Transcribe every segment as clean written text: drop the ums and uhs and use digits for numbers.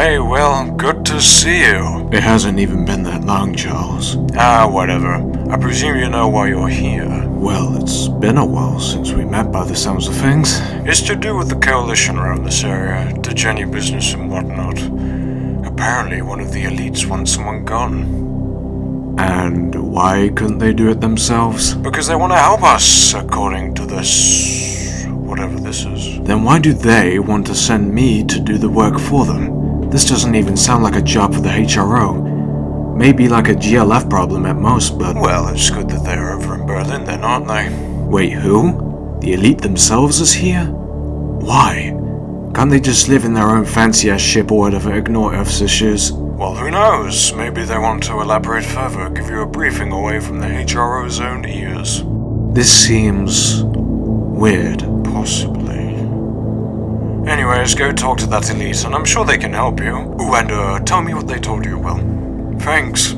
Hey, well, good to see you. It hasn't even been that long, Charles. Whatever. I presume you know why you're here. Well, it's been a while since we met by the sounds of things. It's to do with the coalition around this area, the Jenny business and whatnot. Apparently, one of the elites wants someone gone. And why couldn't they do it themselves? Because they want to help us, according to this... whatever this is. Then why do they want to send me to do the work for them? This doesn't even sound like a job for the HRO. Maybe like a GLF problem at most, but... Well, it's good that they're over in Berlin then, aren't they? Wait, who? The elite themselves is here? Why? Can't they just live in their own fancy-ass ship or whatever, ignore Earth's issues? Well, who knows? Maybe they want to elaborate further, give you a briefing away from the HRO's own ears. This seems... weird. Possibly. Anyways, go talk to that elite, and I'm sure they can help you. Ooh, and tell me what they told you, Will. Thanks.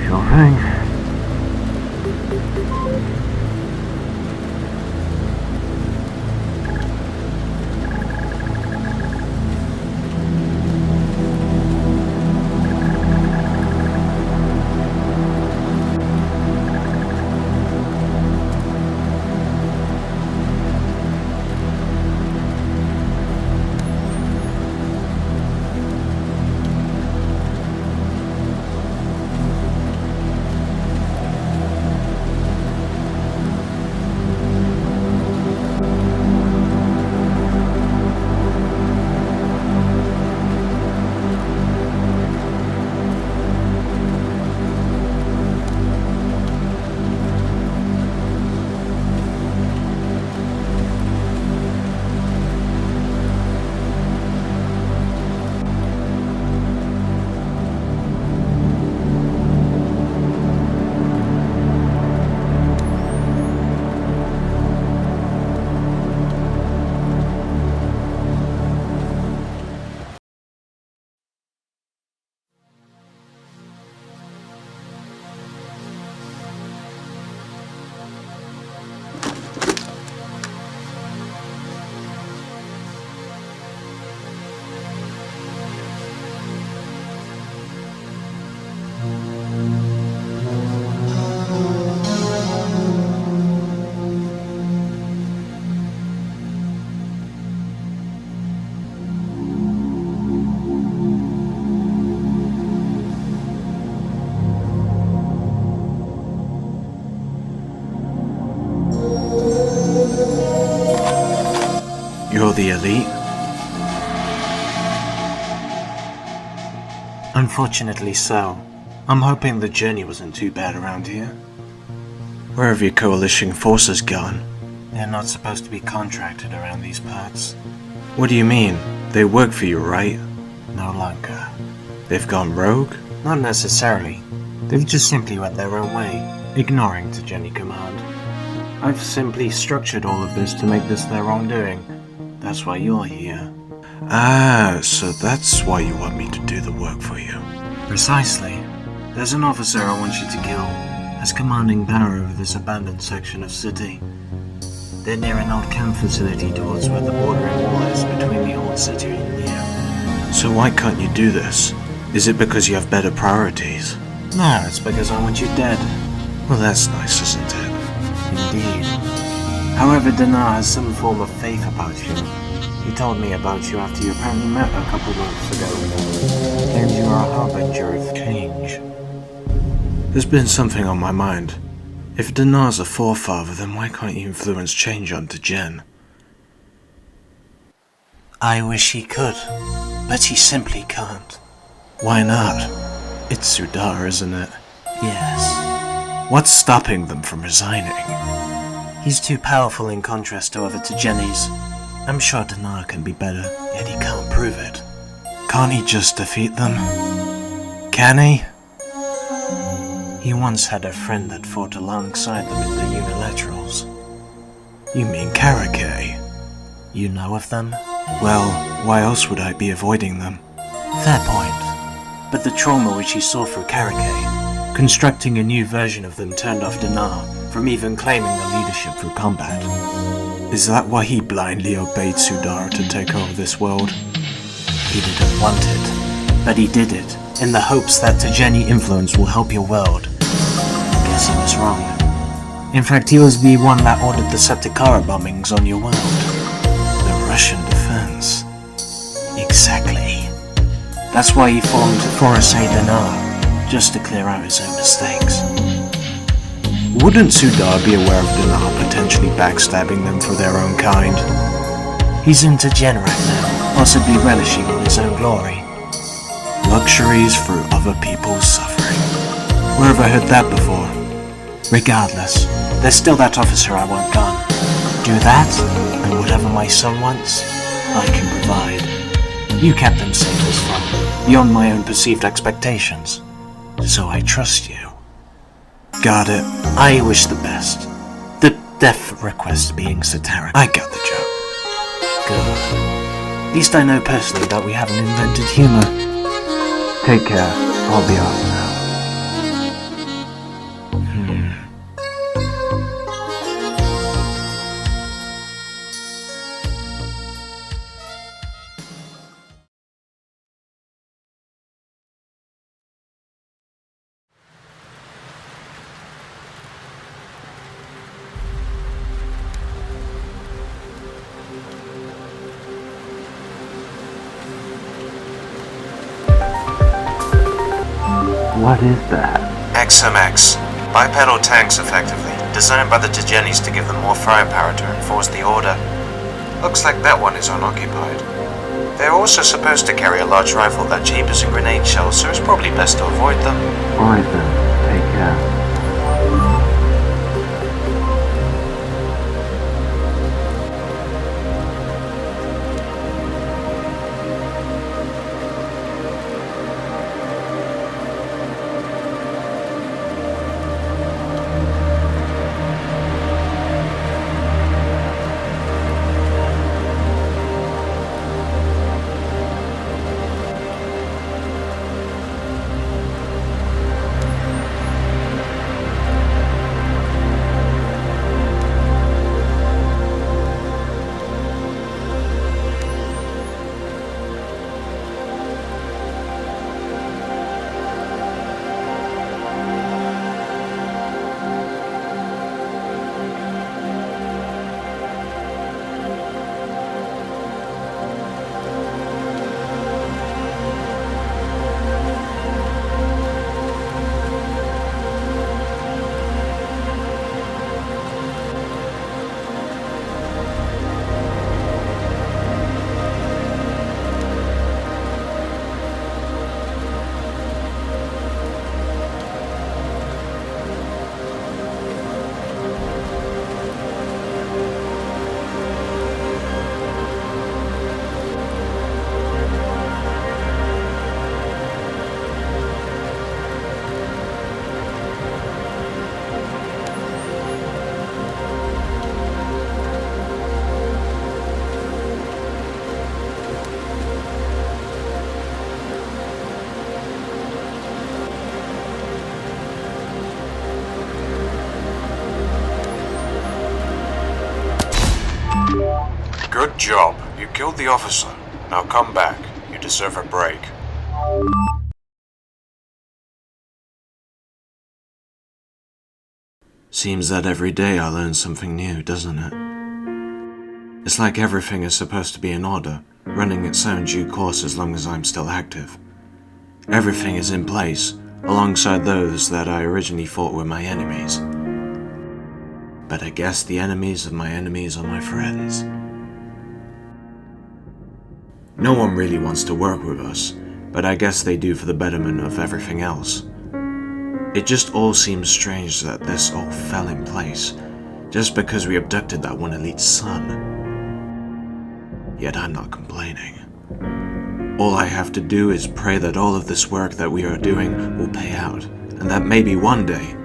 Sure thing. You're the elite? Unfortunately so. I'm hoping the journey wasn't too bad around here. Where have your coalition forces gone? They're not supposed to be contracted around these parts. What do you mean? They work for you, right? No longer. They've gone rogue? Not necessarily. They've just simply went their own way, ignoring the Jenny command. I've simply structured all of this to make this their wrongdoing. That's why you're here. So that's why you want me to do the work for you. Precisely. There's an officer I want you to kill, as commanding power over this abandoned section of city. They're near an old camp facility towards where the bordering wall is between the old city and the new. So why can't you do this? Is it because you have better priorities? No, it's because I want you dead. Well, that's nice, isn't it? Indeed. However, Dinar has some form of faith about you. He told me about you after you apparently met a couple months ago. Claims you are a harbinger of change. There's been something on my mind. If Dinar's a forefather, then why can't he influence change onto Jen? I wish he could, but he simply can't. Why not? It's Sudar, isn't it? Yes. What's stopping them from resigning? He's too powerful in contrast over to Jenny's. I'm sure Dinar can be better, yet he can't prove it. Can't he just defeat them? Can he? He once had a friend that fought alongside them in the Unilaterals. You mean Karakay? You know of them? Well, why else would I be avoiding them? Fair point. But the trauma which he saw through Karakay, constructing a new version of them turned off Dinar from even claiming the leadership through combat. Is that why he blindly obeyed Sudar to take over this world? he didn't want it, but he did it in the hopes that Tajani influence will help your world. I guess he was wrong. In fact, he was the one that ordered the Septikara bombings on your world. The Russian defense. Exactly. That's why he formed Forasay Dinar, just to clear out his own mistakes. Wouldn't Sudar be aware of Dinar potentially backstabbing them for their own kind? He's into Gen right now, possibly relishing in his own glory. Luxuries for other people's suffering. Where have I heard that before? Regardless, there's still that officer I want gone. Do that, and whatever my son wants, I can provide. You kept them safe as far, beyond my own perceived expectations. So I trust you. Got it. I wish the best. The death request being satiric. I got the joke. Good. At least I know personally that we haven't invented humor. Take care. I'll be off now. What is that? XMX. Bipedal tanks, effectively. Designed by the Degenis to give them more firepower to enforce the order. Looks like that one is unoccupied. They're also supposed to carry a large rifle that chambers in grenade shells, so it's probably best to avoid them. Alright then, take care. Good job. You killed the officer. Now come back. You deserve a break. Seems that every day I learn something new, doesn't it? It's like everything is supposed to be in order, running its own due course as long as I'm still active. Everything is in place, alongside those that I originally thought were my enemies. But I guess the enemies of my enemies are my friends. No one really wants to work with us, but I guess they do for the betterment of everything else. It just all seems strange that this all fell in place, just because we abducted that one elite's son. Yet I'm not complaining. All I have to do is pray that all of this work that we are doing will pay out, and that maybe one day,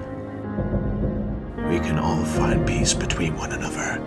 we can all find peace between one another.